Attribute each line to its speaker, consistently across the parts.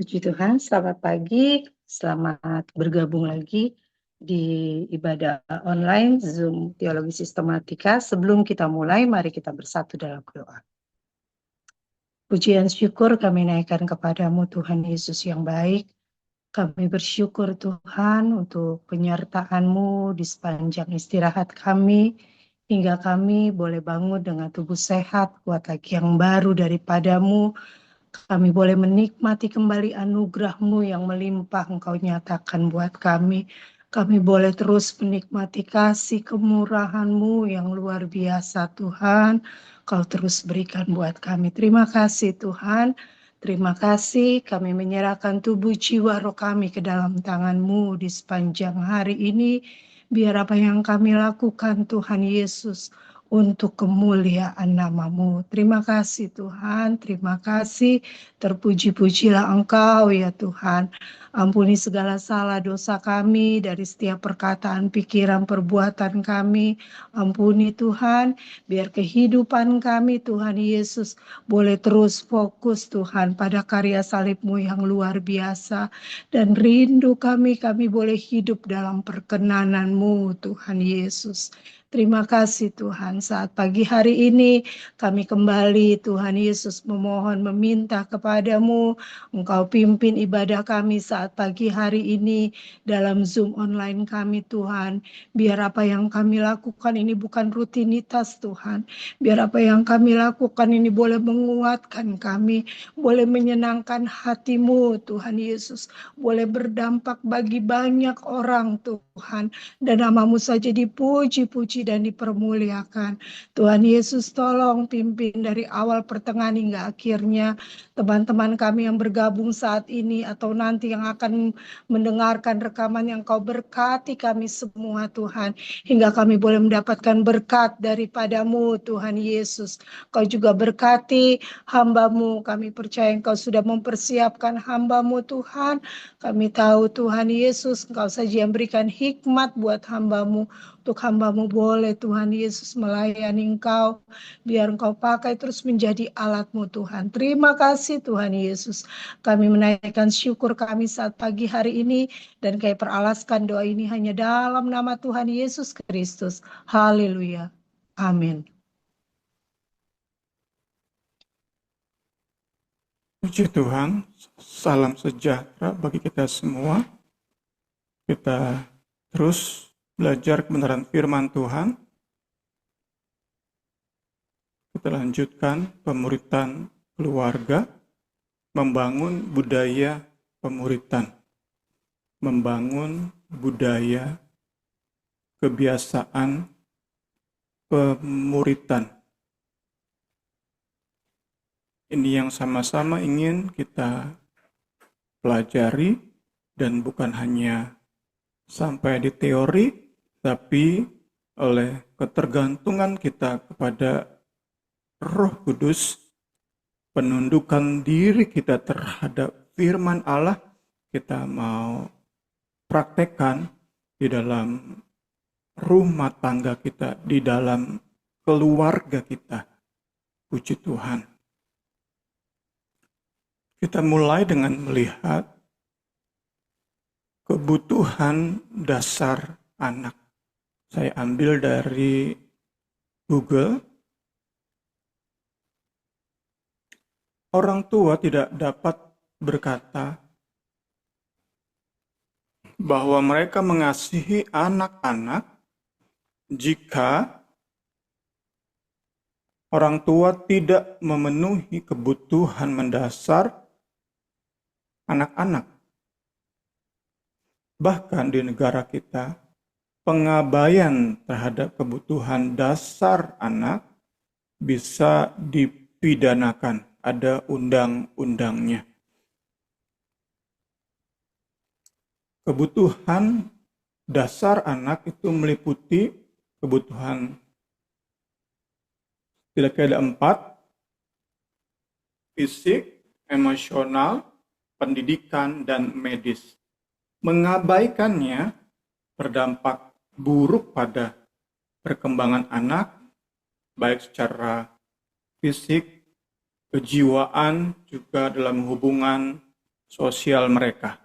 Speaker 1: Puji Tuhan, selamat pagi, selamat bergabung lagi di ibadah online Zoom Teologi Sistematika. Sebelum kita mulai, mari kita bersatu dalam doa. Pujian syukur kami naikkan kepadamu Tuhan Yesus yang baik. Kami bersyukur Tuhan untuk penyertaan-Mu di sepanjang istirahat kami, hingga kami boleh bangun dengan tubuh sehat, kuat lagi yang baru daripadamu. Kami boleh menikmati kembali anugerah-Mu yang melimpah Engkau nyatakan buat kami. Kami boleh terus menikmati kasih kemurahan-Mu yang luar biasa Tuhan. Kau terus berikan buat kami. Terima kasih Tuhan. Terima kasih kami menyerahkan tubuh jiwa roh kami ke dalam tangan-Mu di sepanjang hari ini. Biar apa yang kami lakukan Tuhan Yesus untuk kemuliaan nama-Mu. Terima kasih Tuhan, terima kasih. Terpuji-pujilah Engkau ya Tuhan. Ampuni segala salah dosa kami dari setiap perkataan, pikiran, perbuatan kami. Ampuni Tuhan, biar kehidupan kami Tuhan Yesus boleh terus fokus Tuhan pada karya salib-Mu yang luar biasa. Dan rindu kami boleh hidup dalam perkenanan-Mu Tuhan Yesus. Terima kasih Tuhan, saat pagi hari ini kami kembali Tuhan Yesus memohon meminta kepadamu, Engkau pimpin ibadah kami saat pagi hari ini dalam Zoom online kami Tuhan. Biar apa yang kami lakukan ini bukan rutinitas Tuhan, biar apa yang kami lakukan ini boleh menguatkan kami, boleh menyenangkan hati-Mu Tuhan Yesus, boleh berdampak bagi banyak orang Tuhan, dan nama-Mu saja dipuji-puji dan dipermuliakan. Tuhan Yesus tolong pimpin dari awal pertengahan hingga akhirnya teman-teman kami yang bergabung saat ini atau nanti yang akan mendengarkan rekaman, yang Kau berkati kami semua Tuhan, hingga kami boleh mendapatkan berkat daripada-Mu Tuhan Yesus. Kau juga berkati hamba-Mu, kami percaya Engkau sudah mempersiapkan hamba-Mu Tuhan. Kami tahu Tuhan Yesus Engkau saja yang berikan hikmat buat hamba-Mu, untuk hamba-Mu boleh Tuhan Yesus melayani Engkau, biar Engkau pakai terus menjadi alat-Mu Tuhan. Terima kasih Tuhan Yesus. Kami menaikkan syukur kami saat pagi hari ini, dan kami peralaskan doa ini hanya dalam nama Tuhan Yesus Kristus. Haleluya. Amin.
Speaker 2: Puji Tuhan, salam sejahtera bagi kita semua. Kita terus belajar kebenaran firman Tuhan. Kita lanjutkan pemuritan keluarga, membangun budaya pemuritan. Membangun budaya kebiasaan pemuritan. Ini yang sama-sama ingin kita pelajari, dan bukan hanya sampai di teori, tapi oleh ketergantungan kita kepada Roh Kudus, penundukan diri kita terhadap firman Allah, kita mau praktekkan di dalam rumah tangga kita, di dalam keluarga kita. Puji Tuhan. Kita mulai dengan melihat kebutuhan dasar anak. Saya ambil dari Google. Orang tua tidak dapat berkata bahwa mereka mengasihi anak-anak jika orang tua tidak memenuhi kebutuhan mendasar anak-anak. Bahkan di negara kita, pengabaian terhadap kebutuhan dasar anak bisa dipidanakan. Ada undang-undangnya. Kebutuhan dasar anak itu meliputi kebutuhan kira-kira 4: fisik, emosional, pendidikan, dan medis. Mengabaikannya berdampak buruk pada perkembangan anak, baik secara fisik, kejiwaan, juga dalam hubungan sosial mereka.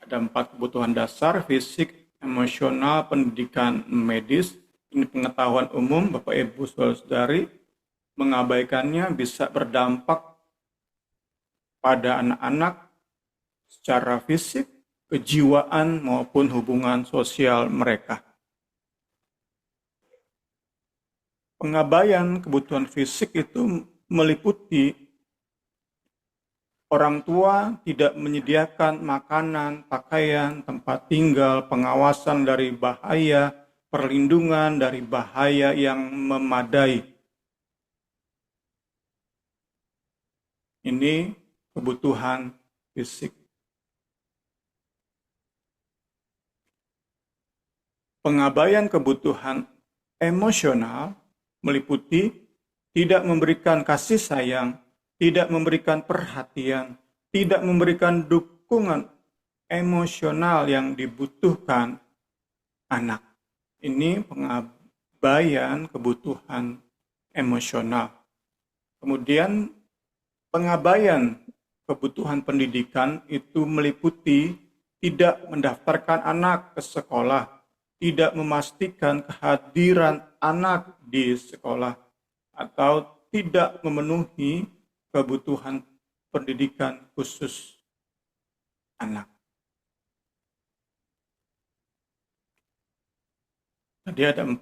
Speaker 2: Ada 4 kebutuhan dasar: fisik, emosional, pendidikan, medis. Ini pengetahuan umum, Bapak Ibu Saudara-saudari. Mengabaikannya bisa berdampak pada anak-anak secara fisik, kejiwaan, maupun hubungan sosial mereka. Pengabaian kebutuhan fisik itu meliputi orang tua tidak menyediakan makanan, pakaian, tempat tinggal, pengawasan dari bahaya, perlindungan dari bahaya yang memadai. Ini kebutuhan fisik. Pengabaian kebutuhan emosional meliputi tidak memberikan kasih sayang, tidak memberikan perhatian, tidak memberikan dukungan emosional yang dibutuhkan anak. Ini pengabaian kebutuhan emosional. Kemudian pengabaian kebutuhan pendidikan itu meliputi tidak mendaftarkan anak ke sekolah, tidak memastikan kehadiran anak di sekolah, atau tidak memenuhi kebutuhan pendidikan khusus anak. Tadi ada 4,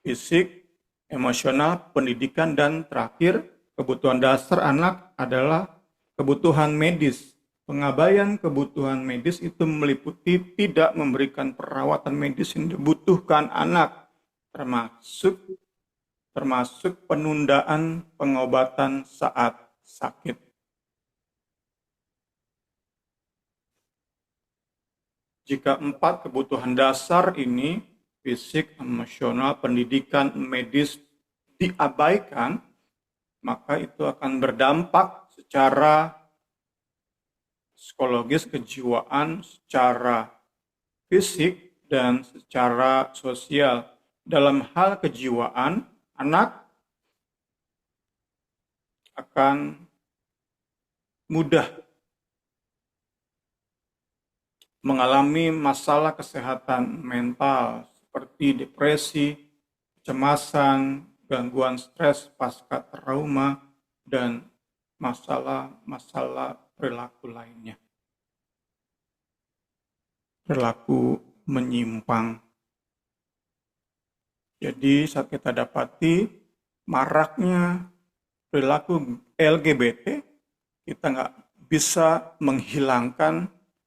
Speaker 2: fisik, emosional, pendidikan, dan terakhir kebutuhan dasar anak adalah kebutuhan medis. Pengabaian kebutuhan medis itu meliputi tidak memberikan perawatan medis yang dibutuhkan anak, termasuk penundaan pengobatan saat sakit. Jika 4 kebutuhan dasar ini, fisik, emosional, pendidikan, medis, diabaikan, maka itu akan berdampak secara psikologis, kejiwaan, secara fisik, dan secara sosial. Dalam hal kejiwaan, anak akan mudah mengalami masalah kesehatan mental seperti depresi, kecemasan, gangguan stres pasca trauma, dan masalah-masalah perilaku lainnya. Perilaku menyimpang. Jadi saat kita dapati maraknya perilaku LGBT, kita nggak bisa menghilangkan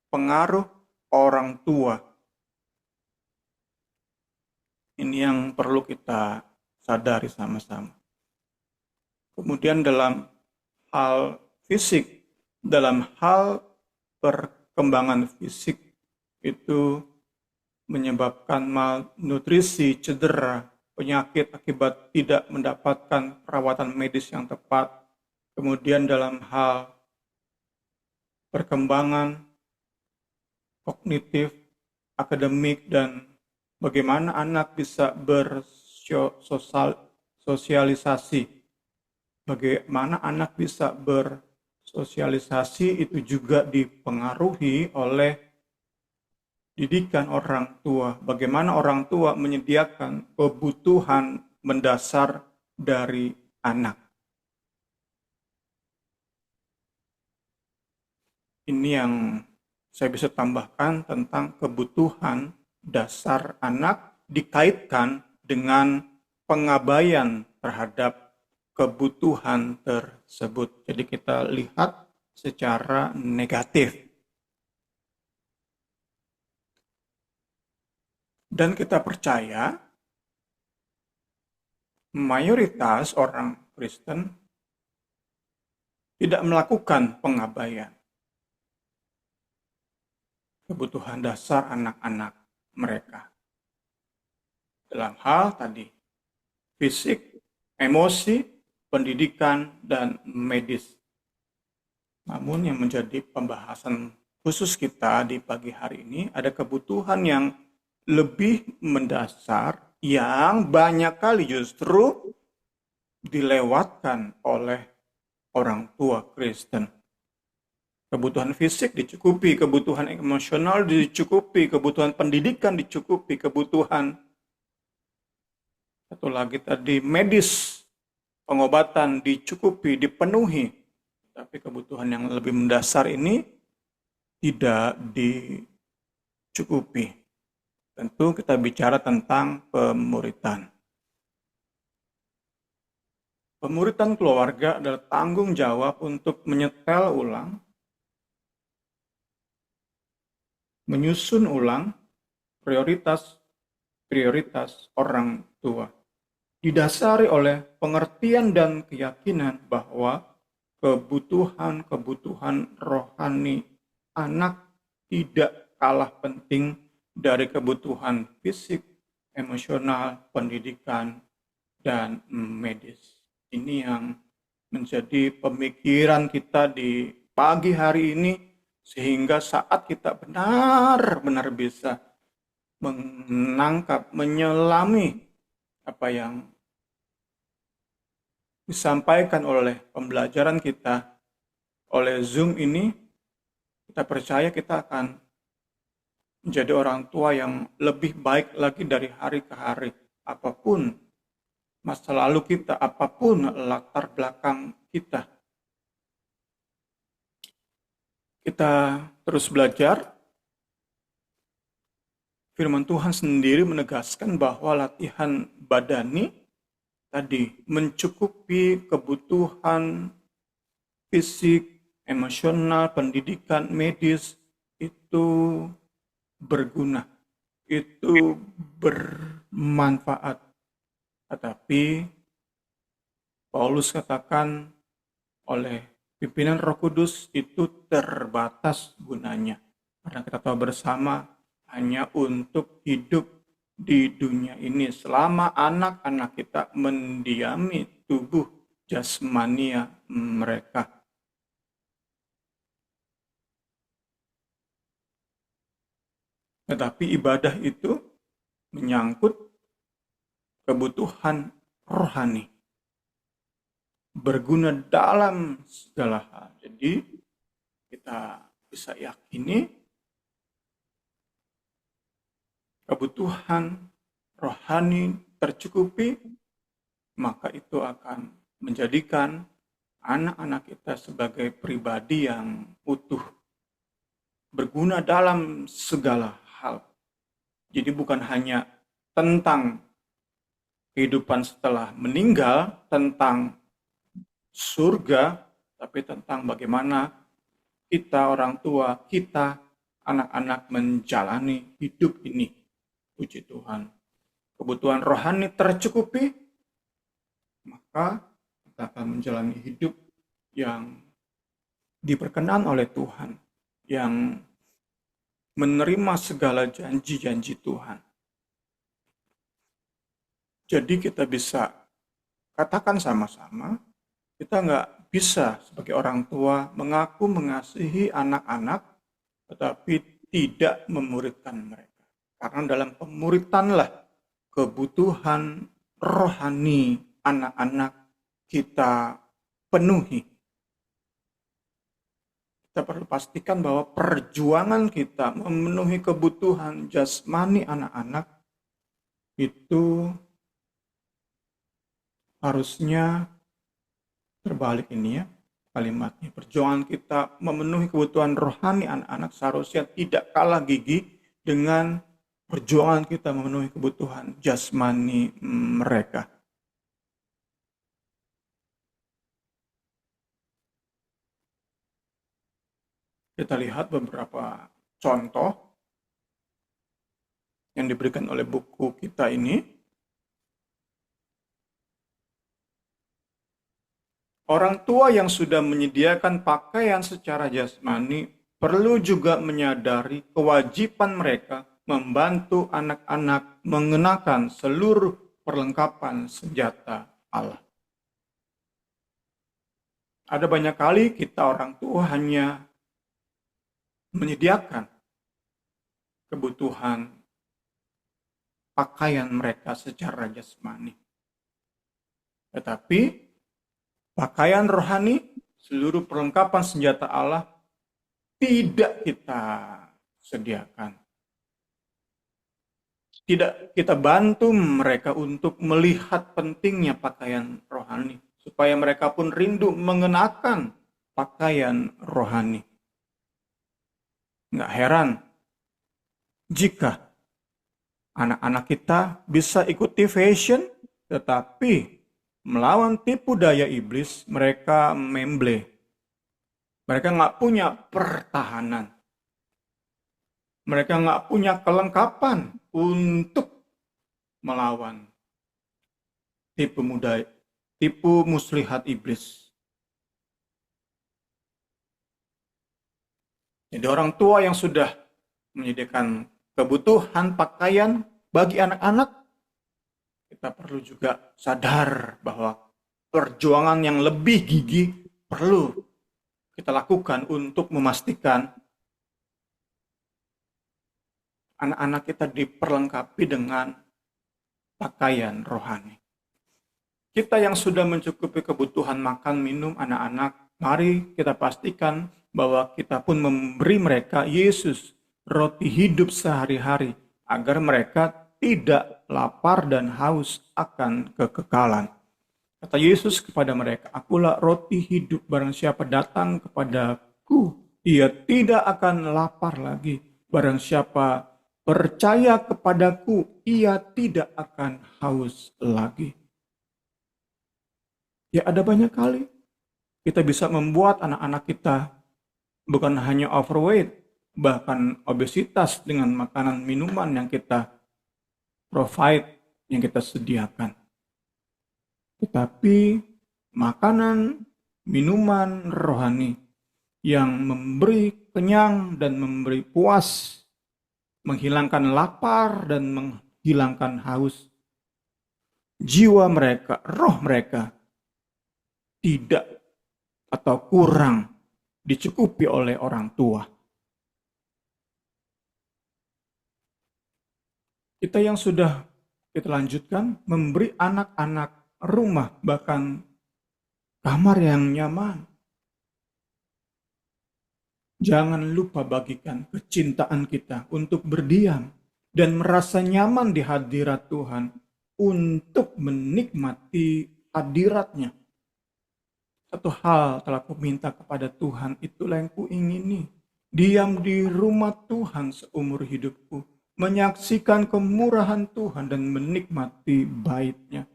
Speaker 2: pengaruh orang tua. Ini yang perlu kita sadari sama-sama. Kemudian dalam hal fisik, dalam hal perkembangan fisik itu menyebabkan malnutrisi, cedera, penyakit akibat tidak mendapatkan perawatan medis yang tepat. Kemudian dalam hal perkembangan kognitif, akademik, dan bagaimana anak bisa bersosialisasi. Bagaimana anak bisa bersosialisasi itu juga dipengaruhi oleh didikan orang tua. Bagaimana orang tua menyediakan kebutuhan mendasar dari anak. Ini yang saya bisa tambahkan tentang kebutuhan dasar anak dikaitkan dengan pengabaian terhadap kebutuhan tersebut. Jadi kita lihat secara negatif. Dan kita percaya mayoritas orang Kristen tidak melakukan pengabaian kebutuhan dasar anak-anak mereka. Dalam hal tadi, fisik, emosi, pendidikan, dan medis. Namun yang menjadi pembahasan khusus kita di pagi hari ini ada kebutuhan yang lebih mendasar yang banyak kali justru dilewatkan oleh orang tua Kristen. Kebutuhan fisik dicukupi, kebutuhan emosional dicukupi, kebutuhan pendidikan dicukupi, kebutuhan satu lagi tadi medis, pengobatan dicukupi, dipenuhi. Tapi kebutuhan yang lebih mendasar ini tidak dicukupi. Tentu kita bicara tentang pemuritan. Pemuritan keluarga adalah tanggung jawab untuk menyetel ulang, menyusun ulang prioritas orang tua. Didasari oleh pengertian dan keyakinan bahwa kebutuhan rohani anak tidak kalah penting dari kebutuhan fisik, emosional, pendidikan, dan medis. Ini yang menjadi pemikiran kita di pagi hari ini, sehingga saat kita benar-benar bisa menangkap, menyelami apa yang disampaikan oleh pembelajaran kita, oleh Zoom ini, kita percaya kita akan menjadi orang tua yang lebih baik lagi dari hari ke hari. Apapun masa lalu kita, apapun latar belakang kita. Kita terus belajar. Firman Tuhan sendiri menegaskan bahwa latihan badani tadi mencukupi kebutuhan fisik, emosional, pendidikan, medis itu berguna, itu bermanfaat. Tetapi Paulus katakan oleh pimpinan Roh Kudus itu terbatas gunanya. Karena kita tahu bersama hanya untuk hidup di dunia ini selama anak-anak kita mendiami tubuh jasmania mereka. Tetapi ibadah itu menyangkut kebutuhan rohani, berguna dalam segala hal. Jadi kita bisa yakini kebutuhan rohani tercukupi, maka itu akan menjadikan anak-anak kita sebagai pribadi yang utuh, berguna dalam segala hal. Jadi bukan hanya tentang kehidupan setelah meninggal, tentang surga, tapi tentang bagaimana kita orang tua, kita anak-anak menjalani hidup ini. Puji Tuhan. Kebutuhan rohani tercukupi, maka kita akan menjalani hidup yang diperkenan oleh Tuhan, yang menerima segala janji-janji Tuhan. Jadi kita bisa katakan sama-sama, kita nggak bisa sebagai orang tua mengaku mengasihi anak-anak, tetapi tidak memuridkan mereka. Karena dalam pemuritanlah kebutuhan rohani anak-anak kita penuhi. Kita perlu pastikan bahwa perjuangan kita memenuhi kebutuhan jasmani anak-anak itu harusnya terbalik ini ya kalimatnya. Perjuangan kita memenuhi kebutuhan rohani anak-anak seharusnya tidak kalah gigih dengan perjuangan kita memenuhi kebutuhan jasmani mereka. Kita lihat beberapa contoh yang diberikan oleh buku kita ini. Orang tua yang sudah menyediakan pakaian secara jasmani perlu juga menyadari kewajiban mereka membantu anak-anak mengenakan seluruh perlengkapan senjata Allah. Ada banyak kali kita orang tua hanya menyediakan kebutuhan pakaian mereka secara jasmani. Tetapi pakaian rohani seluruh perlengkapan senjata Allah tidak kita sediakan. Tidak kita bantu mereka untuk melihat pentingnya pakaian rohani, supaya mereka pun rindu mengenakan pakaian rohani. Nggak heran jika anak-anak kita bisa ikuti fashion, tetapi melawan tipu daya iblis, mereka memble. Mereka nggak punya pertahanan. Mereka nggak punya kelengkapan untuk melawan tipu muslihat iblis. Jadi orang tua yang sudah menyediakan kebutuhan pakaian bagi anak-anak, kita perlu juga sadar bahwa perjuangan yang lebih gigih perlu kita lakukan untuk memastikan anak-anak kita diperlengkapi dengan pakaian rohani. Kita yang sudah mencukupi kebutuhan makan minum anak-anak, mari kita pastikan bahwa kita pun memberi mereka Yesus, roti hidup sehari-hari, agar mereka tidak lapar dan haus akan kekekalan. Kata Yesus kepada mereka, "Akulah roti hidup, barang siapa datang kepadaku, ia tidak akan lapar lagi. Barang siapa percaya kepadaku, ia tidak akan haus lagi." Ya, ada banyak kali kita bisa membuat anak-anak kita bukan hanya overweight, bahkan obesitas dengan makanan minuman yang kita provide, yang kita sediakan. Tetapi makanan, minuman rohani yang memberi kenyang dan memberi puas, menghilangkan lapar dan menghilangkan haus, jiwa mereka, roh mereka tidak atau kurang dicukupi oleh orang tua. Kita yang sudah kita lanjutkan, memberi anak-anak rumah, bahkan kamar yang nyaman. Jangan lupa bagikan kecintaan kita untuk berdiam dan merasa nyaman di hadirat Tuhan untuk menikmati hadiratnya. Satu hal telah kuminta kepada Tuhan, itulah yang kuingini. Diam di rumah Tuhan seumur hidupku, menyaksikan kemurahan Tuhan dan menikmati bait-Nya.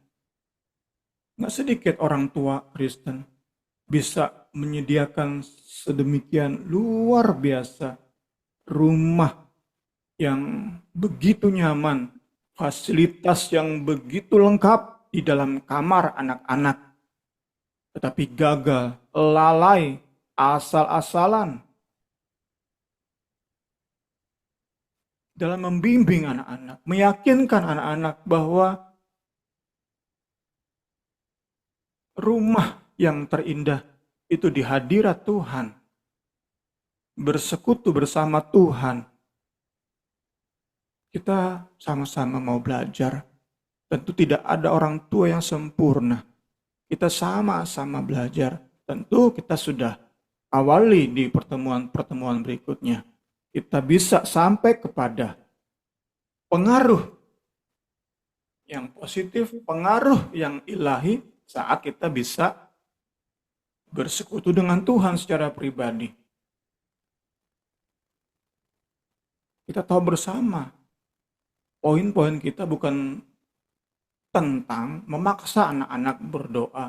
Speaker 2: Nggak sedikit orang tua Kristen bisa menyediakan sedemikian luar biasa rumah yang begitu nyaman, fasilitas yang begitu lengkap di dalam kamar anak-anak, tetapi gagal, lalai, asal-asalan dalam membimbing anak-anak, meyakinkan anak-anak bahwa rumah yang terindah itu di hadirat Tuhan, bersekutu bersama Tuhan. Kita sama-sama mau belajar. Tentu tidak ada orang tua yang sempurna. Kita sama-sama belajar. Tentu kita sudah awali di pertemuan-pertemuan berikutnya. Kita bisa sampai kepada pengaruh yang positif, pengaruh yang ilahi saat kita bisa bersekutu dengan Tuhan secara pribadi. Kita tahu bersama, poin-poin kita bukan tentang memaksa anak-anak berdoa,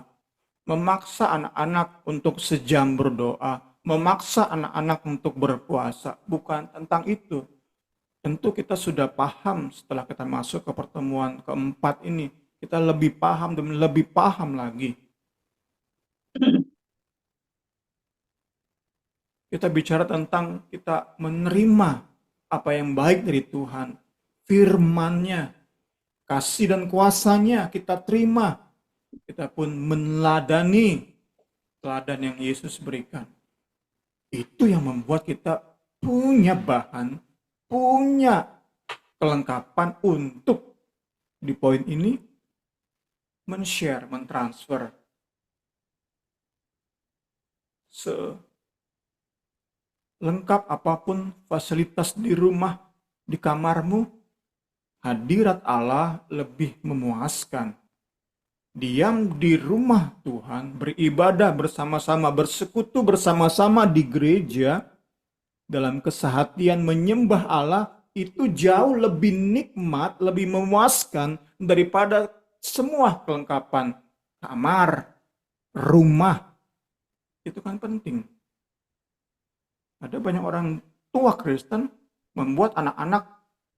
Speaker 2: memaksa anak-anak untuk sejam berdoa, memaksa anak-anak untuk berpuasa. Bukan tentang itu. Tentu kita sudah paham setelah kita masuk ke pertemuan keempat ini. Kita lebih paham dan lebih paham lagi. Kita bicara tentang kita menerima apa yang baik dari Tuhan. Firman-Nya, kasih dan kuasa-Nya kita terima. Kita pun meneladani teladan yang Yesus berikan. Itu yang membuat kita punya bahan, punya kelengkapan untuk di poin ini men-share, men-transfer selengkap apapun fasilitas di rumah, di kamarmu, hadirat Allah lebih memuaskan. Diam di rumah Tuhan, beribadah bersama-sama, bersekutu bersama-sama di gereja, dalam kesehatian menyembah Allah, itu jauh lebih nikmat, lebih memuaskan daripada semua kelengkapan kamar, rumah. Itu kan penting. Ada banyak orang tua Kristen membuat anak-anak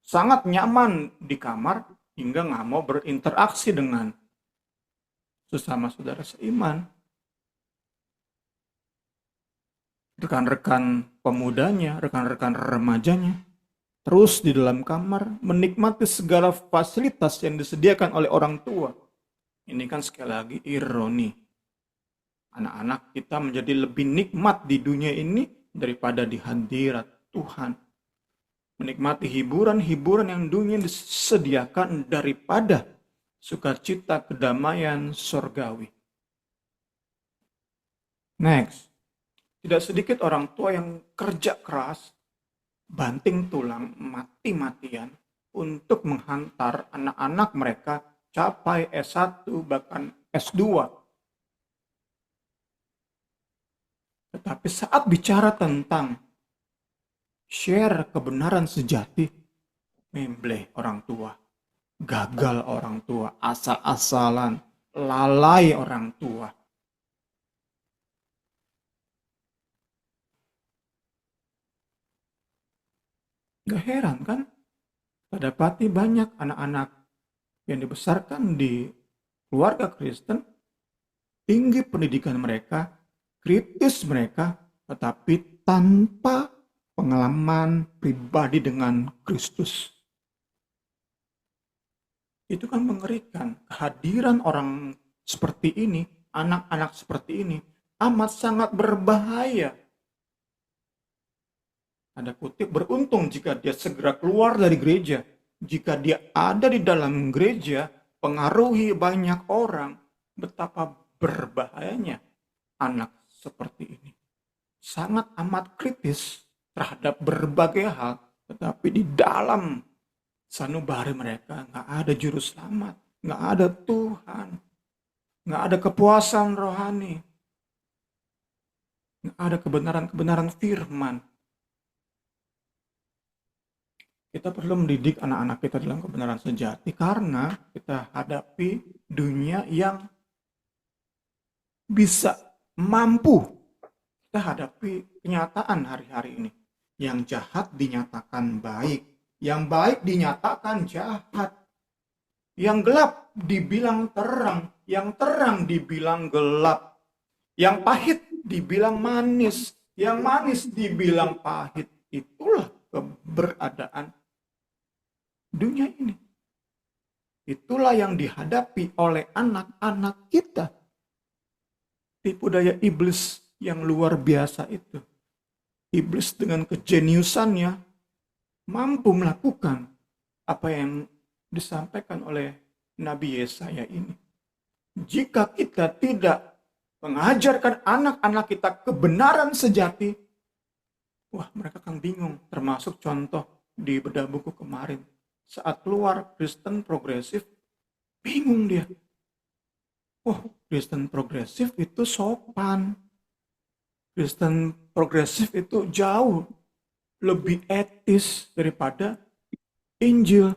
Speaker 2: sangat nyaman di kamar hingga nggak mau berinteraksi dengan sesama saudara seiman. Rekan-rekan pemudanya, rekan-rekan remajanya, terus di dalam kamar menikmati segala fasilitas yang disediakan oleh orang tua. Ini kan sekali lagi ironi. Anak-anak kita menjadi lebih nikmat di dunia ini daripada di hadirat Tuhan. Menikmati hiburan-hiburan yang dunia disediakan daripada sukacita kedamaian surgawi. Next. Tidak sedikit orang tua yang kerja keras, banting tulang, mati-matian untuk menghantar anak-anak mereka capai S1 bahkan S2. Tetapi saat bicara tentang share kebenaran sejati, membleh orang tua, gagal orang tua, asal-asalan, lalai orang tua. Gak heran kan? Kita dapati banyak anak-anak yang dibesarkan di keluarga Kristen, tinggi pendidikan mereka, kritis mereka, tetapi tanpa pengalaman pribadi dengan Kristus. Itu kan mengerikan. Kehadiran orang seperti ini, anak-anak seperti ini, amat sangat berbahaya. Ada kutip, beruntung jika dia segera keluar dari gereja. Jika dia ada di dalam gereja, pengaruhi banyak orang. Betapa berbahayanya anak seperti ini. Sangat amat kritis terhadap berbagai hal. Tetapi di dalam sanubari mereka nggak ada juru selamat. Nggak ada Tuhan. Nggak ada kepuasan rohani. Nggak ada kebenaran-kebenaran firman. Kita perlu mendidik anak-anak kita dalam kebenaran sejati karena kita hadapi dunia yang bisa mampu. Kita hadapi kenyataan hari-hari ini. Yang jahat dinyatakan baik. Yang baik dinyatakan jahat. Yang gelap dibilang terang. Yang terang dibilang gelap. Yang pahit dibilang manis. Yang manis dibilang pahit. Itulah keberadaan dunia ini. Itulah yang dihadapi oleh anak-anak kita. Tipu daya iblis yang luar biasa itu. Iblis dengan kejeniusannya mampu melakukan apa yang disampaikan oleh Nabi Yesaya ini. Jika kita tidak mengajarkan anak-anak kita kebenaran sejati, wah mereka akan bingung. Termasuk contoh di bedah buku kemarin. Saat keluar Kristen progresif, bingung dia. Kristen progresif itu sopan. Kristen progresif itu jauh lebih etis daripada Injil.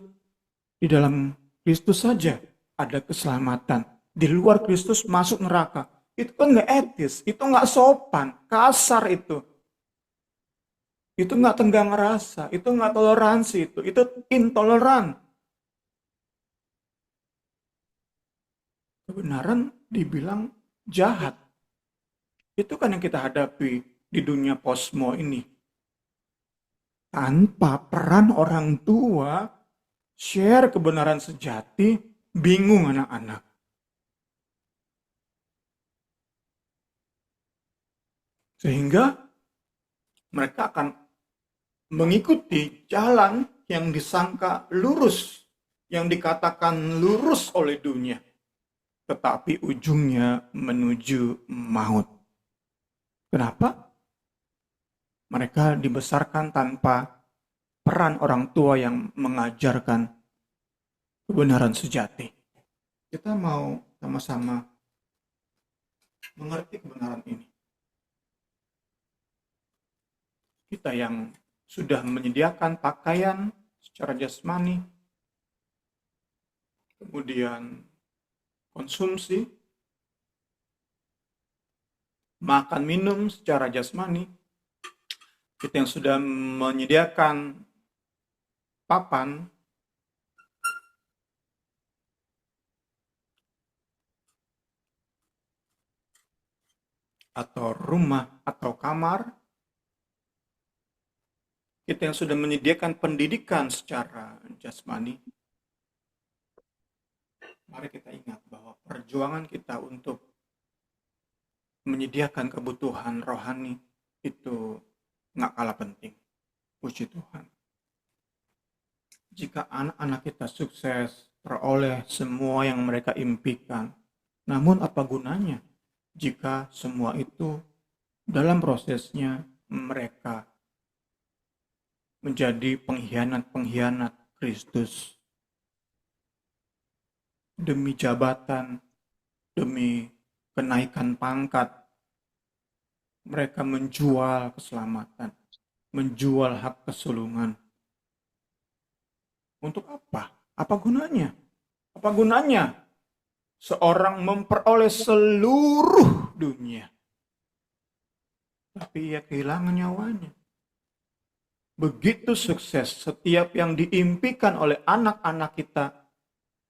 Speaker 2: Di dalam Kristus saja ada keselamatan. Di luar Kristus masuk neraka. Itu kan nggak etis, itu nggak sopan, kasar itu. Itu nggak tenggang rasa, itu nggak toleransi, itu intoleran. Kebenaran dibilang jahat. Itu kan yang kita hadapi di dunia posmo ini. Tanpa peran orang tua, share kebenaran sejati, bingung anak-anak. Sehingga mereka akan mengikuti jalan yang disangka lurus, yang dikatakan lurus oleh dunia, tetapi ujungnya menuju maut. Kenapa? Mereka dibesarkan tanpa peran orang tua yang mengajarkan kebenaran sejati. Kita mau sama-sama mengerti kebenaran ini. Kita yang sudah menyediakan pakaian secara jasmani, kemudian konsumsi, makan minum secara jasmani, kita yang sudah menyediakan papan, atau rumah, atau kamar, kita yang sudah menyediakan pendidikan secara jasmani, mari kita ingat bahwa perjuangan kita untuk menyediakan kebutuhan rohani itu nggak kalah penting. Puji Tuhan. Jika anak-anak kita sukses, peroleh semua yang mereka impikan, namun apa gunanya jika semua itu dalam prosesnya mereka menjadi pengkhianat-pengkhianat Kristus demi jabatan, demi kenaikan pangkat, mereka menjual keselamatan, menjual hak kesulungan. Untuk apa? Apa gunanya? Apa gunanya seorang memperoleh seluruh dunia, tapi ia kehilangan nyawanya? Begitu sukses setiap yang diimpikan oleh anak-anak kita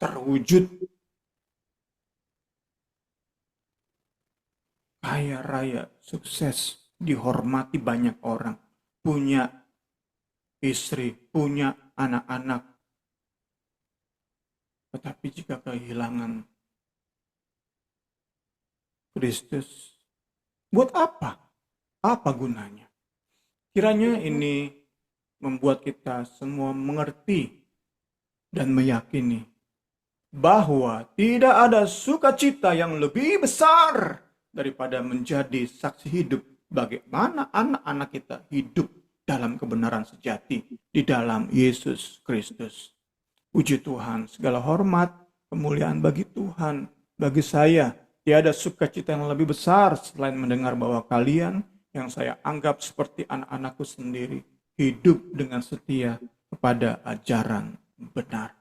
Speaker 2: terwujud. Kaya raya, sukses, dihormati banyak orang, punya istri, punya anak-anak. Tetapi jika kehilangan Kristus, buat apa? Apa gunanya? Kiranya ini membuat kita semua mengerti dan meyakini bahwa tidak ada sukacita yang lebih besar daripada menjadi saksi hidup bagaimana anak-anak kita hidup dalam kebenaran sejati di dalam Yesus Kristus. Puji Tuhan, segala hormat, kemuliaan bagi Tuhan. Bagi saya, tiada sukacita yang lebih besar selain mendengar bahwa kalian yang saya anggap seperti anak-anakku sendiri hidup dengan setia kepada ajaran benar.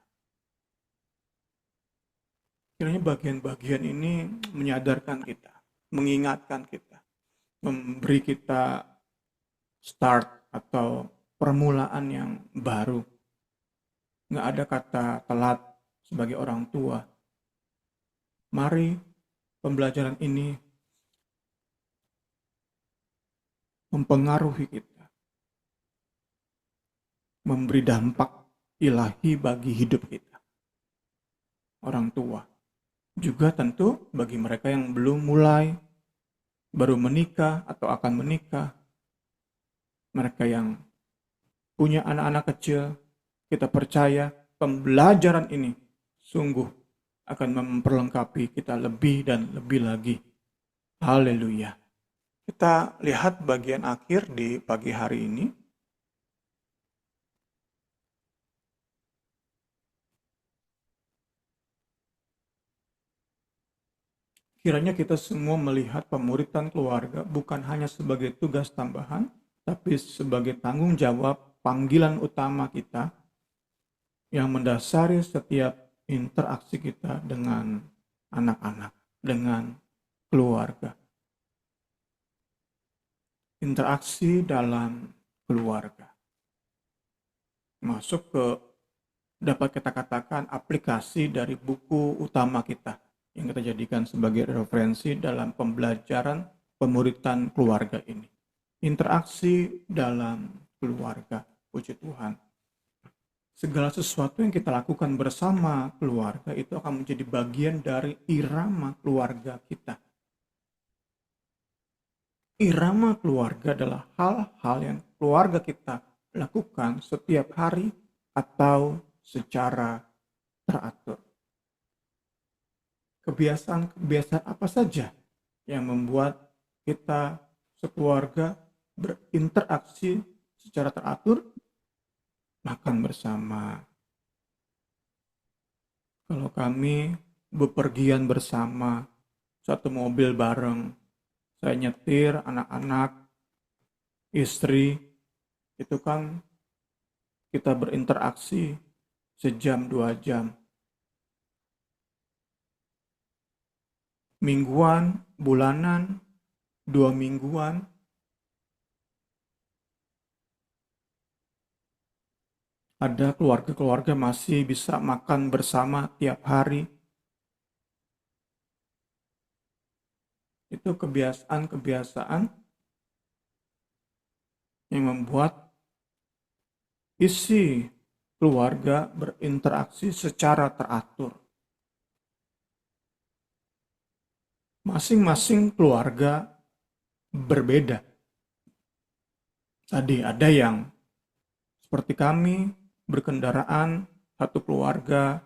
Speaker 2: Kiranya bagian-bagian ini menyadarkan kita, mengingatkan kita, memberi kita start atau permulaan yang baru. Nggak ada kata telat sebagai orang tua. Mari pembelajaran ini mempengaruhi kita, memberi dampak ilahi bagi hidup kita. Orang tua. Juga tentu bagi mereka yang belum mulai, baru menikah atau akan menikah, mereka yang punya anak-anak kecil, kita percaya pembelajaran ini sungguh akan memperlengkapi kita lebih dan lebih lagi. Haleluya. Kita lihat bagian akhir di pagi hari ini. Kiranya kita semua melihat pemuritan keluarga bukan hanya sebagai tugas tambahan, tapi sebagai tanggung jawab panggilan utama kita yang mendasari setiap interaksi kita dengan anak-anak, dengan keluarga. Interaksi dalam keluarga. Masuk ke, dapat kita katakan, aplikasi dari buku utama kita yang kita jadikan sebagai referensi dalam pembelajaran pemuritan keluarga ini. Interaksi dalam keluarga, puji Tuhan. Segala sesuatu yang kita lakukan bersama keluarga itu akan menjadi bagian dari irama keluarga kita. Irama keluarga adalah hal-hal yang keluarga kita lakukan setiap hari atau secara teratur. Kebiasaan-kebiasaan apa saja yang membuat kita sekeluarga berinteraksi secara teratur, makan bersama. Kalau kami bepergian bersama, satu mobil bareng, saya nyetir, anak-anak, istri, itu kan kita berinteraksi sejam 2 jam. Mingguan, bulanan, 2 mingguan. Ada keluarga-keluarga masih bisa makan bersama tiap hari. Itu kebiasaan-kebiasaan yang membuat isi keluarga berinteraksi secara teratur. Masing-masing keluarga berbeda. Tadi ada yang seperti kami berkendaraan satu keluarga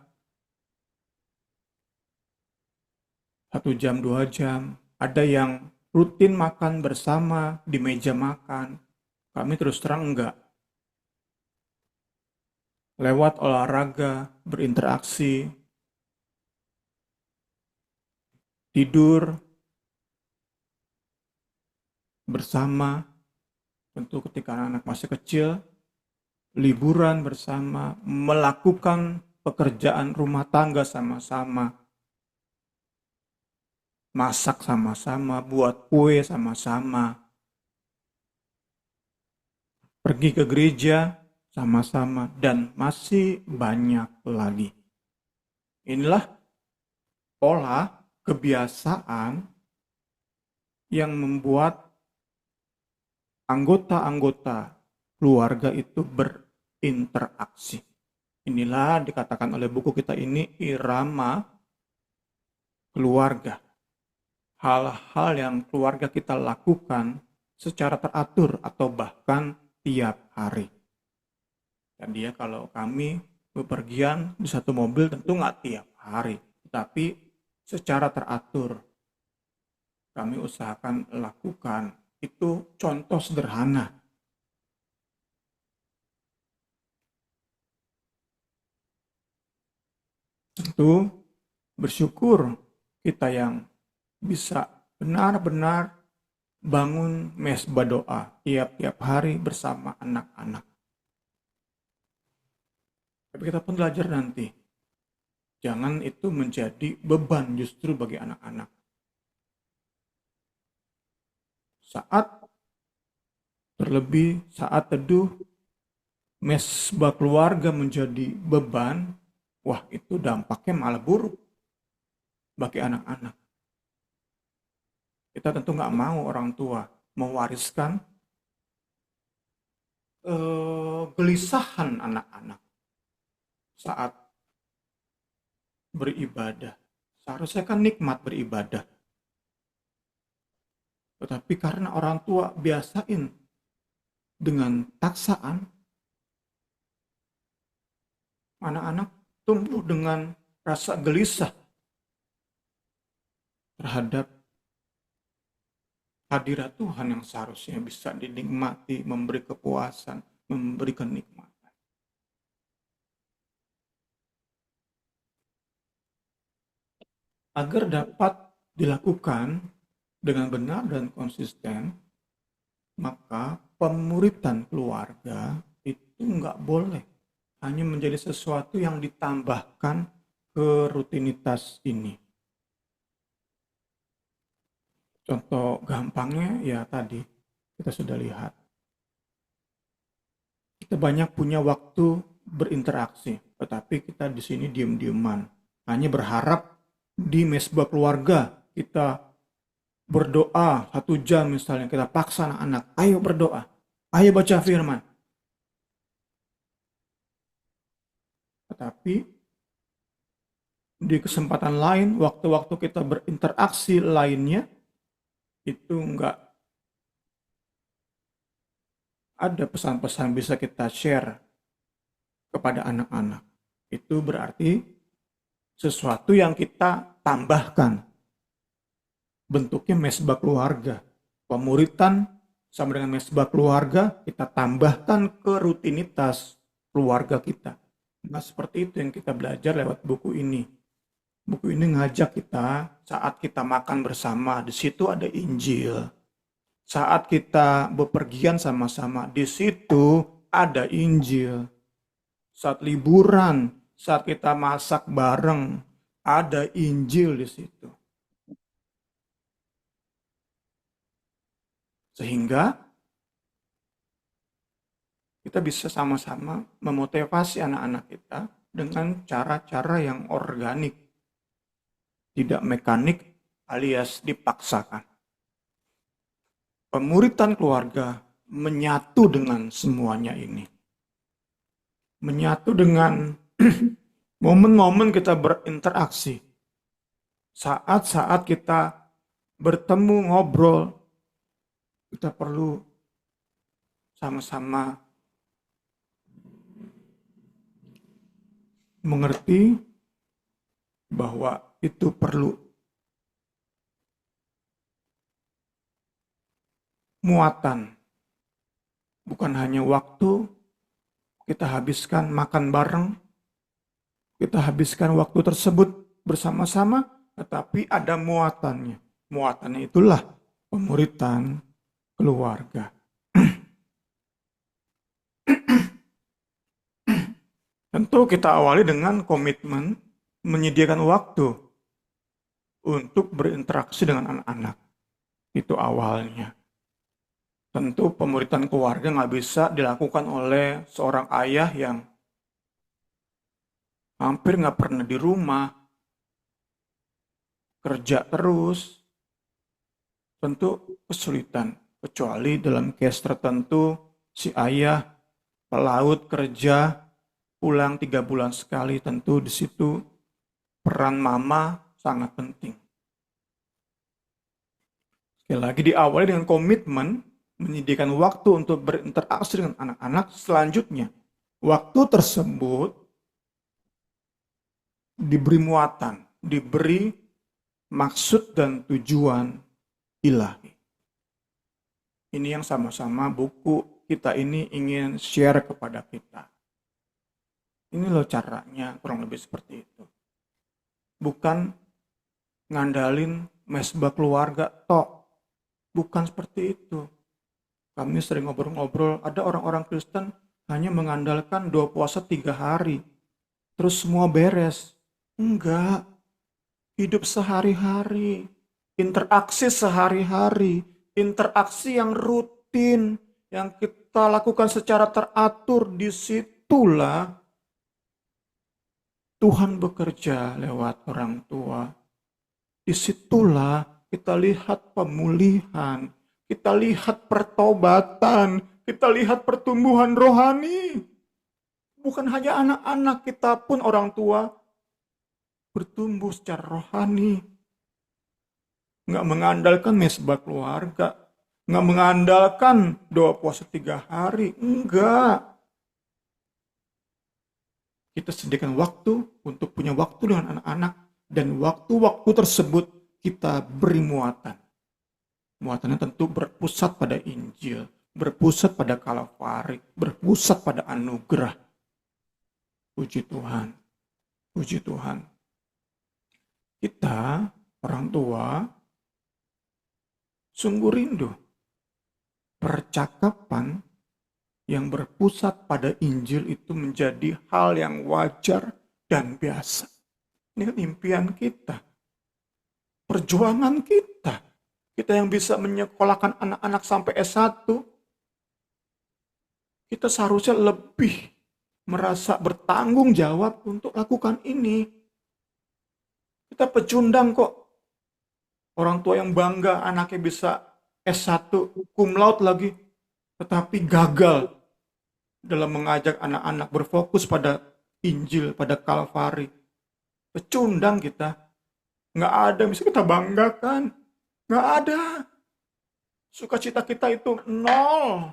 Speaker 2: 1 jam 2 jam. Ada yang rutin makan bersama di meja makan. Kami terus terang enggak. Lewat olahraga, berinteraksi, tidur bersama. Tentu ketika anak-anak masih kecil, liburan bersama, melakukan pekerjaan rumah tangga sama-sama, masak sama-sama, buat kue sama-sama, pergi ke gereja sama-sama, dan masih banyak lagi. Inilah pola kebiasaan yang membuat anggota-anggota keluarga itu berinteraksi. Inilah dikatakan oleh buku kita ini irama keluarga. Hal-hal yang keluarga kita lakukan secara teratur atau bahkan tiap hari. Jadi ya kalau kami bepergian di satu mobil tentu nggak tiap hari, tapi secara teratur kami usahakan lakukan. Itu contoh sederhana. Tentu bersyukur kita yang bisa benar-benar bangun mesbah doa tiap-tiap hari bersama anak-anak. Tapi kita pun belajar nanti. Jangan itu menjadi beban justru bagi anak-anak. Terlebih saat teduh, mesbah keluarga menjadi beban, wah itu dampaknya malah buruk bagi anak-anak. Kita tentu nggak mau orang tua mewariskan gelisahan anak-anak saat beribadah. Seharusnya kan nikmat beribadah. Tetapi karena orang tua biasain dengan taksaan, anak-anak tumbuh dengan rasa gelisah terhadap hadirat Tuhan yang seharusnya bisa dinikmati, memberi kepuasan, memberi kenikmatan. Agar dapat dilakukan dengan benar dan konsisten, maka pemuritan keluarga itu nggak boleh hanya menjadi sesuatu yang ditambahkan ke rutinitas ini. Contoh gampangnya ya tadi kita sudah lihat. Kita banyak punya waktu berinteraksi, tetapi kita di sini diam-diaman. Hanya berharap di mesbah keluarga kita berdoa 1 jam misalnya, kita paksa anak-anak, ayo berdoa, ayo baca firman. Tetapi di kesempatan lain, waktu-waktu kita berinteraksi lainnya, itu enggak ada pesan-pesan bisa kita share kepada anak-anak. Itu berarti sesuatu yang kita tambahkan. Bentuknya mesbah keluarga, pemuritan sama dengan mesbah keluarga, kita tambahkan ke rutinitas keluarga kita. Nah, seperti itu yang kita belajar lewat buku ini. Buku ini ngajak kita saat kita makan bersama, di situ ada Injil. Saat kita bepergian sama-sama, di situ ada Injil. Saat liburan, saat kita masak bareng, ada Injil di situ. Sehingga kita bisa sama-sama memotivasi anak-anak kita dengan cara-cara yang organik, tidak mekanik alias dipaksakan. Pemuritan keluarga menyatu dengan semuanya ini. Menyatu dengan momen-momen kita berinteraksi. Saat-saat kita bertemu, ngobrol, kita perlu sama-sama mengerti bahwa itu perlu muatan. Bukan hanya waktu kita habiskan makan bareng, kita habiskan waktu tersebut bersama-sama, tetapi ada muatannya. Muatannya itulah pemuritan keluarga. Tentu kita awali dengan komitmen menyediakan waktu untuk berinteraksi dengan anak-anak. Itu awalnya. Tentu pemuritan keluarga nggak bisa dilakukan oleh seorang ayah yang hampir nggak pernah di rumah, kerja terus. Tentu kesulitan, kecuali dalam case tertentu si ayah pelaut kerja pulang 3 bulan sekali, tentu di situ peran mama sangat penting. Sekali lagi diawali dengan komitmen menyediakan waktu untuk berinteraksi dengan anak-anak. Selanjutnya, waktu tersebut diberi muatan, diberi maksud dan tujuan ilahi. Ini yang sama-sama buku kita ini ingin share kepada kita. Ini loh caranya, kurang lebih seperti itu. Bukan ngandalin mesbah keluarga tok. Bukan seperti itu. Kami sering ngobrol-ngobrol, ada orang-orang Kristen hanya mengandalkan 2 puasa 3 hari. Terus semua beres. Enggak. Hidup sehari-hari. Interaksi sehari-hari. Interaksi yang rutin. Yang kita lakukan secara teratur. Disitulah Tuhan bekerja lewat orang tua. Disitulah kita lihat pemulihan, kita lihat pertobatan, kita lihat pertumbuhan rohani. Bukan hanya anak-anak, kita pun orang tua bertumbuh secara rohani. Nggak mengandalkan mesbah keluarga, nggak mengandalkan 2 puasa 3 hari, enggak. Kita sediakan waktu untuk punya waktu dengan anak-anak, dan waktu-waktu tersebut kita beri muatan. Muatannya tentu berpusat pada Injil, berpusat pada Kalvari, berpusat pada anugerah. Puji Tuhan, puji Tuhan. Kita, orang tua, sungguh rindu percakapan yang berpusat pada Injil itu menjadi hal yang wajar dan biasa. Ini kan impian kita, perjuangan kita. Kita yang bisa menyekolahkan anak-anak sampai S1, kita seharusnya lebih merasa bertanggung jawab untuk lakukan ini. Kita pecundang kok. Orang tua yang bangga anaknya bisa S1, cum laude lagi, tetapi gagal dalam mengajak anak-anak berfokus pada Injil, pada Kalvari. Pecundang kita. Nggak ada yang bisa kita banggakan. Nggak ada. Sukacita kita itu 0.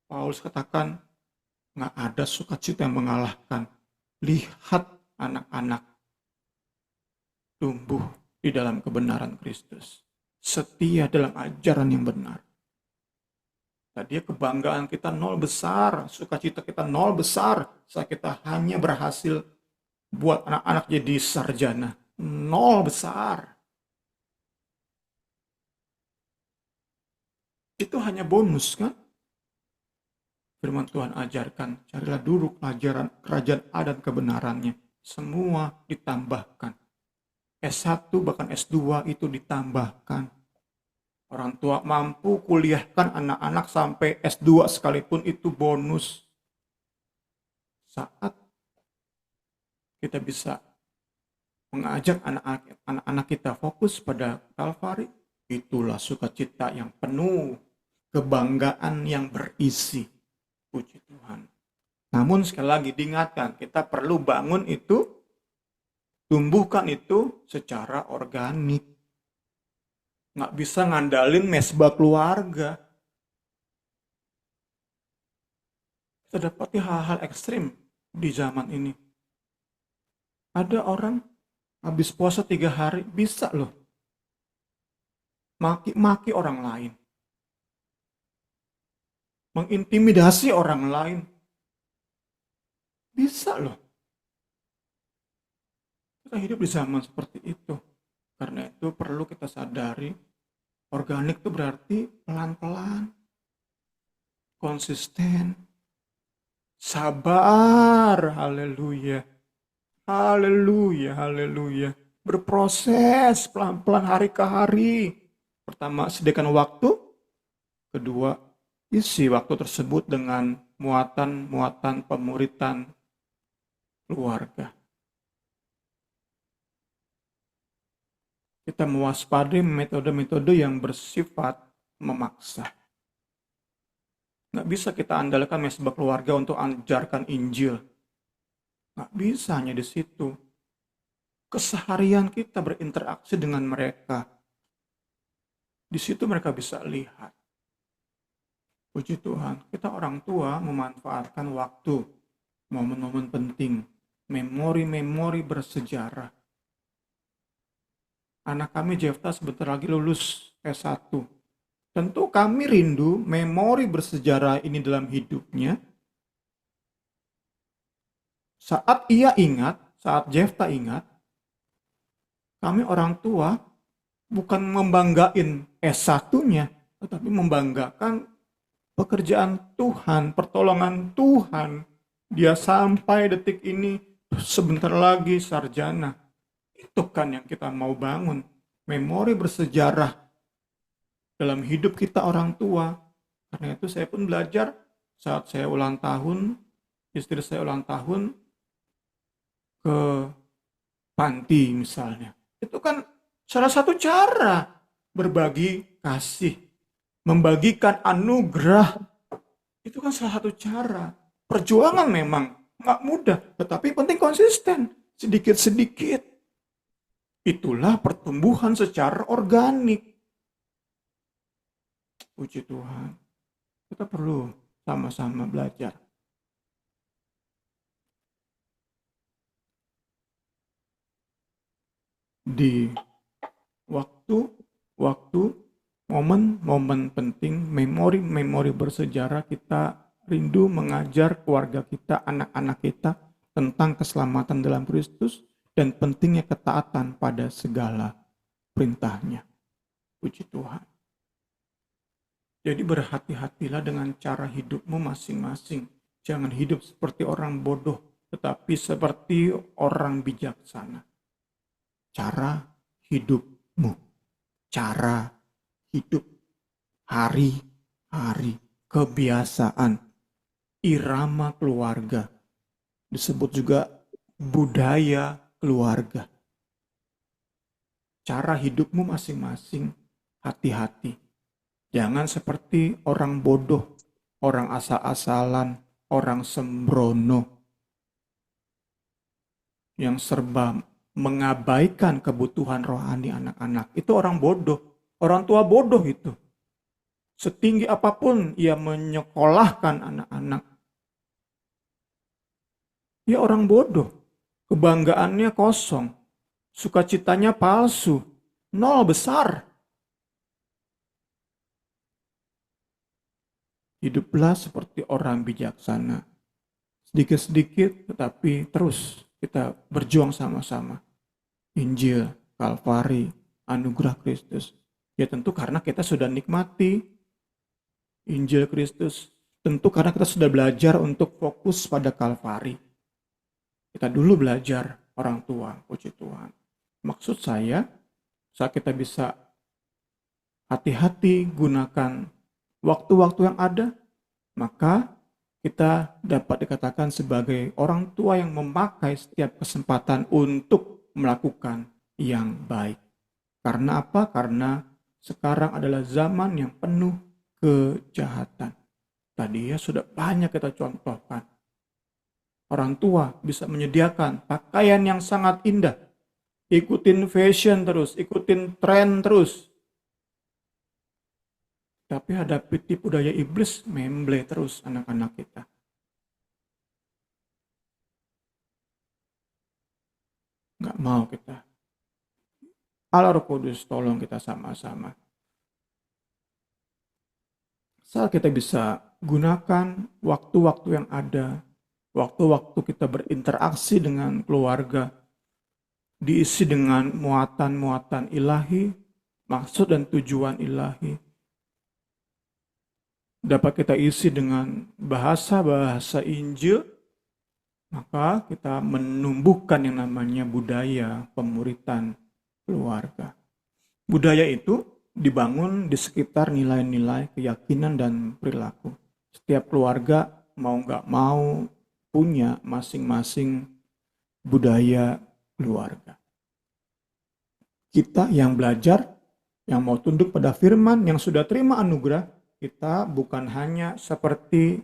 Speaker 2: Paulus katakan, nggak ada sukacita yang mengalahkan. Lihat anak-anak tumbuh di dalam kebenaran Kristus. Setia dalam ajaran yang benar. Tadi kebanggaan kita nol besar, sukacita kita nol besar saat kita hanya berhasil buat anak-anak jadi sarjana. Nol besar. Itu hanya bonus kan? Firman Tuhan ajarkan, carilah dulu pelajaran kerajaan Allah dan kebenarannya. Semua ditambahkan. S1 bahkan S2 itu ditambahkan. Orang tua mampu kuliahkan anak-anak sampai S2 sekalipun itu bonus. Saat kita bisa mengajak anak-anak kita fokus pada Kalvari, itulah sukacita yang penuh, kebanggaan yang berisi. Puji Tuhan. Namun sekali lagi diingatkan, kita perlu bangun itu, tumbuhkan itu secara organik. Nggak bisa ngandalin mesbah keluarga. Kita dapati hal-hal ekstrim di zaman ini. Ada orang habis puasa 3 hari bisa loh maki-maki orang lain, mengintimidasi orang lain, bisa loh. Kita hidup di zaman seperti itu. Karena itu perlu kita sadari, organik itu berarti pelan-pelan, konsisten, sabar, haleluya, haleluya, haleluya. Berproses pelan-pelan hari ke hari. Pertama, sediakan waktu. Kedua, isi waktu tersebut dengan muatan-muatan pemuritan keluarga. Kita mewaspadai metode-metode yang bersifat memaksa. Nggak bisa kita andalkan mesbah keluarga untuk ajarkan Injil. Nggak bisa hanya di situ. Keseharian kita berinteraksi dengan mereka. Di situ mereka bisa lihat. Puji Tuhan, kita orang tua memanfaatkan waktu, momen-momen penting, memori-memori bersejarah. Anak kami Jefta sebentar lagi lulus S1. Tentu kami rindu memori bersejarah ini dalam hidupnya. Saat ia ingat, saat Jefta ingat, kami orang tua bukan membanggain S1-nya, tetapi membanggakan pekerjaan Tuhan, pertolongan Tuhan. Dia sampai detik ini sebentar lagi sarjana. Itu kan yang kita mau bangun. Memori bersejarah dalam hidup kita orang tua. Karena itu saya pun belajar saat saya ulang tahun, istri saya ulang tahun ke panti misalnya. Itu kan salah satu cara berbagi kasih. Membagikan anugerah. Itu kan salah satu cara. Perjuangan memang nggak mudah, tetapi penting konsisten. Sedikit-sedikit. Itulah pertumbuhan secara organik. Puji Tuhan. Kita perlu sama-sama belajar. Di waktu, momen-momen penting, memori-memori bersejarah, kita rindu mengajar keluarga kita, anak-anak kita tentang keselamatan dalam Kristus dan pentingnya ketaatan pada segala perintahnya. Puji Tuhan. Jadi berhati-hatilah dengan cara hidupmu masing-masing. Jangan hidup seperti orang bodoh, tetapi seperti orang bijaksana. Cara hidupmu. Cara hidup. Hari-hari. Kebiasaan. Irama keluarga. Disebut juga budaya keluarga. Cara hidupmu masing-masing, hati-hati. Jangan seperti orang bodoh, orang asal-asalan, orang sembrono, yang serba mengabaikan kebutuhan rohani anak-anak. Itu orang bodoh, orang tua bodoh itu. Setinggi apapun ia menyekolahkan anak-anak, ia orang bodoh. Kebanggaannya kosong. Sukacitanya palsu. Nol besar. Hiduplah seperti orang bijaksana. Sedikit-sedikit tetapi terus kita berjuang sama-sama. Injil, Kalvari, anugerah Kristus. Ya tentu karena kita sudah nikmati Injil Kristus. Tentu karena kita sudah belajar untuk fokus pada Kalvari. Kita dulu belajar orang tua, puji Tuhan. Maksud saya, saat kita bisa hati-hati gunakan waktu-waktu yang ada, maka kita dapat dikatakan sebagai orang tua yang memakai setiap kesempatan untuk melakukan yang baik. Karena apa? Karena sekarang adalah zaman yang penuh kejahatan. Tadi ya sudah banyak kita contohkan. Orang tua bisa menyediakan pakaian yang sangat indah. Ikutin fashion terus, ikutin tren terus. Tapi hadapi tipu daya iblis, memble terus anak-anak kita. Nggak mau kita. Allah Roh Kudus tolong kita sama-sama. Saat kita bisa gunakan waktu-waktu yang ada, waktu-waktu kita berinteraksi dengan keluarga, diisi dengan muatan-muatan ilahi, maksud dan tujuan ilahi. Dapat kita isi dengan bahasa-bahasa Injil, maka kita menumbuhkan yang namanya budaya pemuritan keluarga. Budaya itu dibangun di sekitar nilai-nilai keyakinan dan perilaku. Setiap keluarga mau nggak mau punya masing-masing budaya keluarga. Kita yang belajar, yang mau tunduk pada firman, yang sudah terima anugerah, kita bukan hanya seperti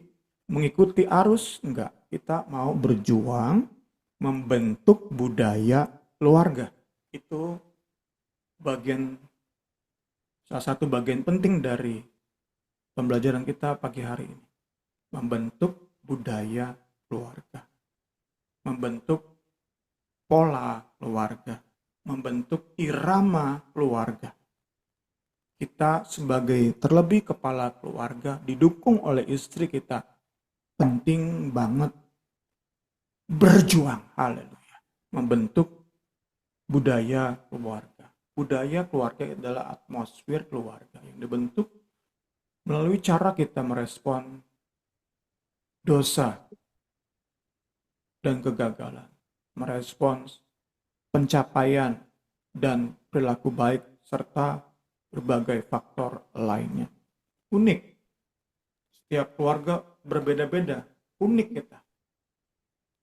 Speaker 2: mengikuti arus, enggak. Kita mau berjuang membentuk budaya keluarga. Itu salah satu bagian penting dari pembelajaran kita pagi hari ini. Membentuk budaya keluarga. Membentuk pola keluarga. Membentuk irama keluarga. Kita sebagai terlebih kepala keluarga didukung oleh istri kita. Penting banget berjuang, haleluya, membentuk budaya keluarga. Budaya keluarga adalah atmosfer keluarga yang dibentuk melalui cara kita merespon dosa dan kegagalan, merespons pencapaian dan perilaku baik serta berbagai faktor lainnya. Unik. Setiap keluarga berbeda-beda, unik kita.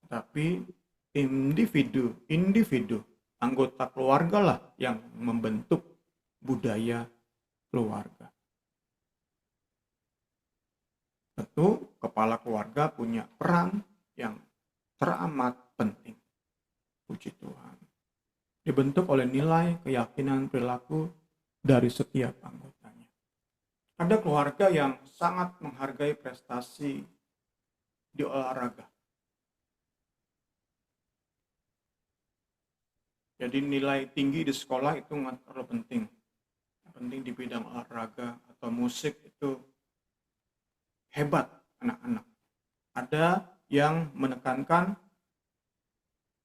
Speaker 2: Tapi individu, anggota keluarga lah yang membentuk budaya keluarga. Tentu kepala keluarga punya peran yang teramat penting. Puji Tuhan. Dibentuk oleh nilai, keyakinan, perilaku dari setiap anggotanya. Ada keluarga yang sangat menghargai prestasi di olahraga. Jadi nilai tinggi di sekolah itu nggak terlalu penting. Yang penting di bidang olahraga atau musik itu hebat anak-anak. Ada yang menekankan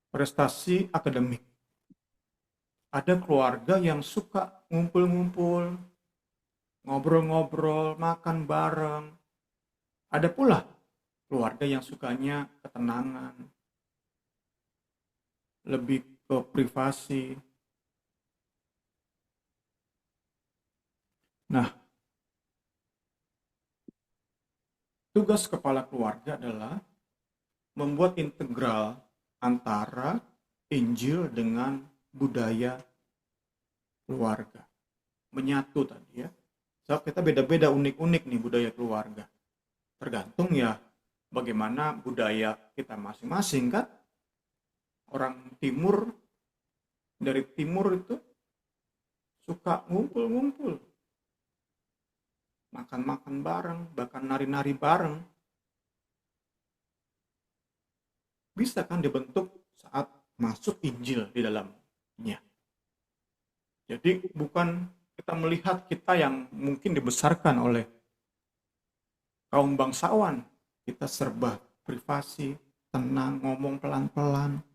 Speaker 2: prestasi akademik. Ada keluarga yang suka ngumpul-ngumpul, ngobrol-ngobrol, makan bareng. Ada pula keluarga yang sukanya ketenangan, lebih ke privasi. Nah, tugas kepala keluarga adalah membuat integral antara Injil dengan budaya keluarga. Menyatu tadi ya. So, kita beda-beda, unik-unik nih budaya keluarga. Tergantung ya bagaimana budaya kita masing-masing kan. Orang timur, dari timur itu suka ngumpul-ngumpul. Makan-makan bareng, bahkan nari-nari bareng. Bisa kan dibentuk saat masuk Injil di dalamnya. Jadi bukan kita melihat kita yang mungkin dibesarkan oleh kaum bangsawan, kita serba privasi, tenang, ngomong pelan-pelan,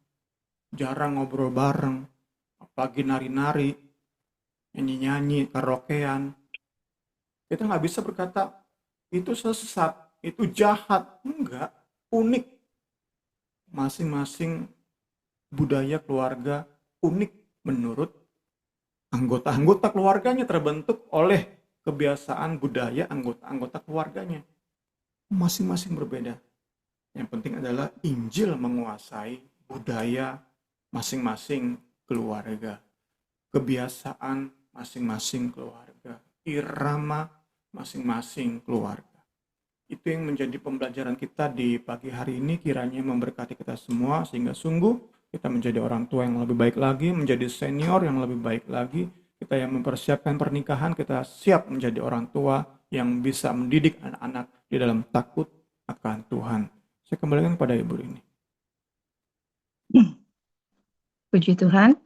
Speaker 2: jarang ngobrol bareng, apalagi nari-nari, nyanyi-nyanyi, karaokean. Kita nggak bisa berkata, itu sesat, itu jahat. Enggak, unik. Masing-masing budaya keluarga unik menurut anggota-anggota keluarganya, terbentuk oleh kebiasaan budaya anggota-anggota keluarganya. Masing-masing berbeda. Yang penting adalah Injil menguasai budaya masing-masing keluarga, kebiasaan masing-masing keluarga, irama masing-masing keluarga. Itu yang menjadi pembelajaran kita di pagi hari ini, kiranya memberkati kita semua sehingga sungguh kita menjadi orang tua yang lebih baik lagi, menjadi senior yang lebih baik lagi. Kita yang mempersiapkan pernikahan, kita siap menjadi orang tua yang bisa mendidik anak-anak di dalam takut akan Tuhan. Saya kembalikan kepada Ibu ini.
Speaker 1: Puji Tuhan.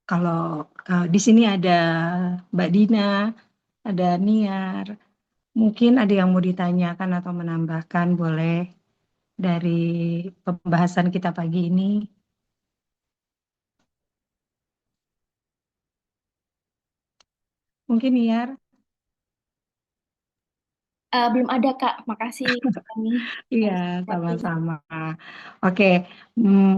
Speaker 1: Kalau di sini ada Mbak Dina, ada Niar, mungkin ada yang mau ditanyakan atau menambahkan, boleh dari pembahasan kita pagi ini. Mungkin Niar?
Speaker 3: Belum ada, Kak. Makasih, kami.
Speaker 1: Iya, sama-sama. Oke,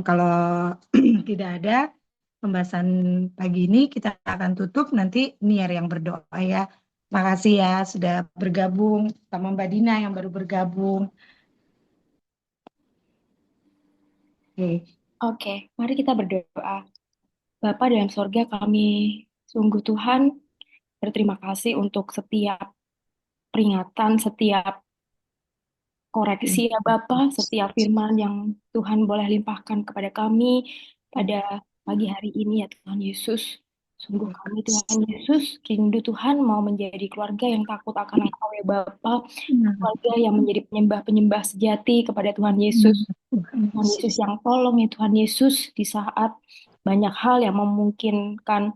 Speaker 1: kalau tidak ada pembahasan pagi ini, kita akan tutup. Nanti Niar yang berdoa ya. Makasih ya sudah bergabung sama Mbak Dina yang baru bergabung. Oke.
Speaker 3: Oke, mari kita berdoa. Bapa dalam sorga, kami sungguh Tuhan berterima kasih untuk setiap peringatan, setiap koreksi ya Bapa, setiap firman yang Tuhan boleh limpahkan kepada kami pada pagi hari ini ya Tuhan Yesus. Sungguh kami Tuhan Yesus, rindu Tuhan mau menjadi keluarga yang takut akan Engkau ya Bapa, keluarga yang menjadi penyembah-penyembah sejati kepada Tuhan Yesus. Tuhan Yesus yang tolong ya Tuhan Yesus di saat banyak hal yang memungkinkan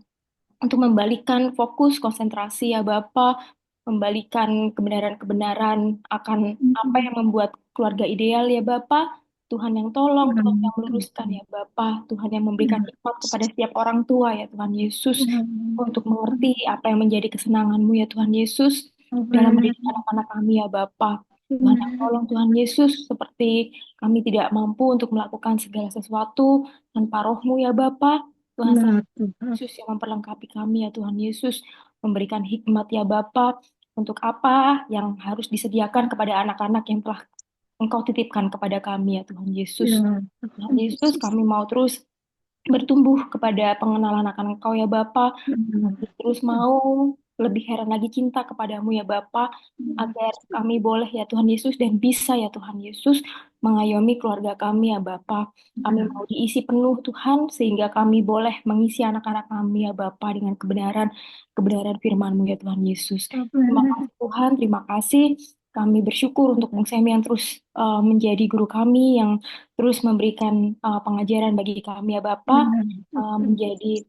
Speaker 3: untuk membalikan fokus konsentrasi ya Bapa, membalikan kebenaran-kebenaran akan apa yang membuat keluarga ideal ya Bapa. Tuhan yang tolong, Tuhan yang meluruskan ya Bapa, Tuhan yang memberikan hikmat kepada setiap orang tua ya Tuhan Yesus untuk mengerti apa yang menjadi kesenangan-Mu ya Tuhan Yesus dalam mendidik anak-anak kami ya Bapa. Tuhan yang tolong Tuhan Yesus, seperti kami tidak mampu untuk melakukan segala sesuatu tanpa Roh-Mu ya Bapa. Tuhan Yesus yang memperlengkapi kami ya Tuhan Yesus, memberikan hikmat ya Bapa untuk apa yang harus disediakan kepada anak-anak yang telah Engkau titipkan kepada kami ya Tuhan Yesus. Tuhan Yesus, kami mau terus bertumbuh kepada pengenalan akan Engkau ya Bapa, terus mau lebih heran lagi cinta kepadamu ya Bapa, agar kami boleh ya Tuhan Yesus dan bisa ya Tuhan Yesus mengayomi keluarga kami ya Bapa. Kami mau diisi penuh Tuhan sehingga kami boleh mengisi anak-anak kami ya Bapa dengan kebenaran firman-Mu ya Tuhan Yesus. Terima kasih Tuhan, terima kasih. Kami bersyukur untuk Bung Semi yang terus menjadi guru kami, yang terus memberikan pengajaran bagi kami ya Bapa, menjadi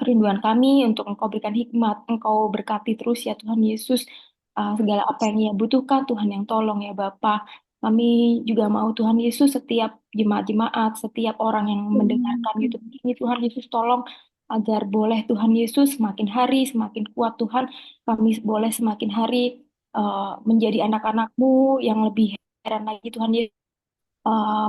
Speaker 3: kerinduan kami untuk Engkau berikan hikmat, Engkau berkati terus ya Tuhan Yesus, segala apa yang ia butuhkan, Tuhan yang tolong ya Bapa. Kami juga mau Tuhan Yesus setiap jemaat-jemaat, setiap orang yang mendengarkan YouTube ini, Tuhan Yesus tolong agar boleh Tuhan Yesus semakin hari semakin kuat Tuhan, kami boleh semakin hari menjadi anak-anak-Mu yang lebih heran lagi Tuhan Yesus,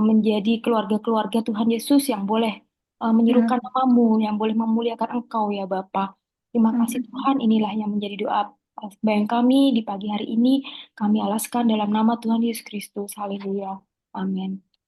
Speaker 3: menjadi keluarga-keluarga Tuhan Yesus yang boleh menyerukan namamu, yang boleh memuliakan Engkau ya Bapa. Terima kasih Tuhan, inilah yang menjadi doa sembahyang kami di pagi hari ini. Kami alaskan dalam nama Tuhan Yesus Kristus. Haleluya. Amin.